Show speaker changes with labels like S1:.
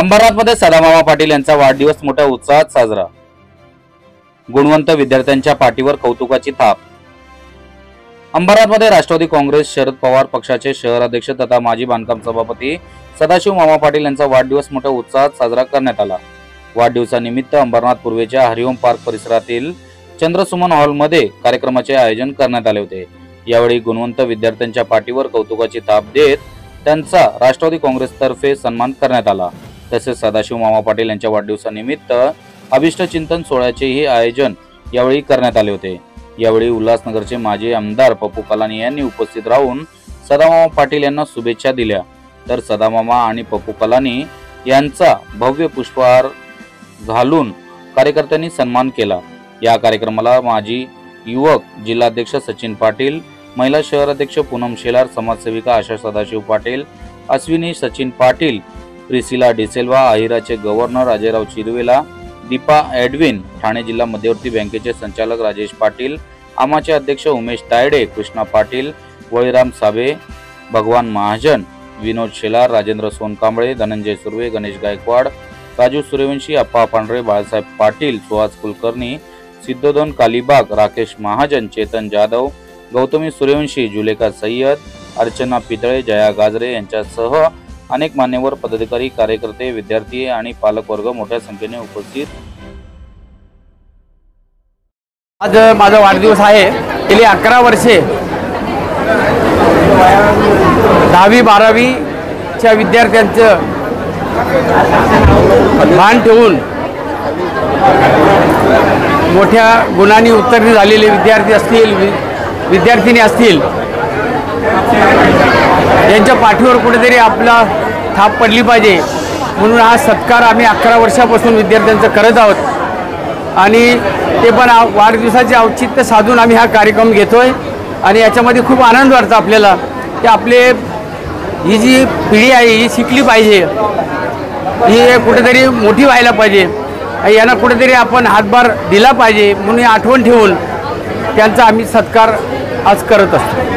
S1: अंबरनाथमध्ये सदामामा पाटील यांचा वाढदिवस मोठ्या उत्साहात साजरा। गुणवंत विद्यार्थ्यांच्या पाठीवर कौतुकाची थाप। अंबरनाथमध्ये राष्ट्रवादी काँग्रेस शरद पवार पक्षाचे शहराध्यक्ष तथा माजी बांधकाम सभापती सदाशिव मामा पाटील यांचा वाढदिवस मोठ्या उत्साहात साजरा करण्यात आला। वाढदिवसानिमित्त अंबरनाथ पूर्वेच्या हरिओम पार्क परिसरातील चंद्रसुमन हॉलमध्ये कार्यक्रमाचे आयोजन करण्यात आले होते। यावेळी गुणवंत विद्यार्थ्यांच्या पाठीवर कौतुकाची थाप देत त्यांचा राष्ट्रवादी काँग्रेसतर्फे सन्मान करण्यात आला। तसेच सदाशिव मामा पाटील यांच्या वाढदिवसानिमित्त अभिष्ट चिंतन सोहळ्याचेही आयोजन यावेळी करण्यात आले होते। यावेळी उल्हासनगरचे माजी आमदार पप्पू कलानी यांनी उपस्थित राहून सदामामा पाटील यांना शुभेच्छा दिल्या, तर सदामामा आणि पप्पू कलानी यांचा भव्य पुष्पहार घालून कार्यकर्त्यांनी सन्मान केला। या कार्यक्रमाला माजी युवक जिल्हाध्यक्ष सचिन पाटील, महिला शहर अध्यक्ष पूनम शेलार, समाजसेविका आशा सदाशिव पाटील, अश्विनी सचिन पाटील, प्रिसिला डिसेल्वा, अहिराचे गव्हर्नर अजयराव चिरवेला, दीपा एडविन, ठाणे जिल्हा मध्यवर्ती बँकेचे संचालक राजेश पाटील, आमाचे अध्यक्ष उमेश तायडे, कृष्णा पाटील, वळीराम साबे, भगवान महाजन, विनोद शेलार, राजेंद्र सोनकांबळे, धनंजय सुर्वे, गणेश गायकवाड, राजू सूर्यवंशी, अप्पा पांढरे, बाळासाहेब पाटील, सुहास कुलकर्णी, सिद्धोदन कालीबाग, राकेश महाजन, चेतन जाधव, गौतमी सूर्यवंशी, जुलेखा सय्यद, अर्चना पितळे, जया गाजरे यांच्यासह अनेक मान्यवर पदाधिकारी, कार्यकर्ते, विद्यार्थी आणि पालक वर्ग मोठ्या संख्येने उपस्थित।
S2: आज माझा वाढदिवस आहे। गेली 11 वर्षे 10वी 12वीच्या विद्यार्थ्यांचं भान ठेवून मोठ्या गुणांनी उत्तीर्ण झालेले विद्यार्थी असतील, विद्यार्थिनी असतील, यांच्या पाठीवर कुठेतरी आपला थाप पडली पाहिजे म्हणून हा सत्कार आम्ही 11 वर्षापासून विद्यार्थ्यांचं करत आहोत आणि ते पण वाढदिवसाचे औचित्य साधून आम्ही हा कार्यक्रम घेतोय आणि याच्यामध्ये खूप आनंद वाटतो आपल्याला की आपले ही जी पिढी आहे ही शिकली पाहिजे, ही कुठेतरी मोठी व्हायला पाहिजे, यांना कुठेतरी आपण हातभार दिला पाहिजे म्हणून आठवण ठेवून त्यांचा आम्ही सत्कार आज करत असतो।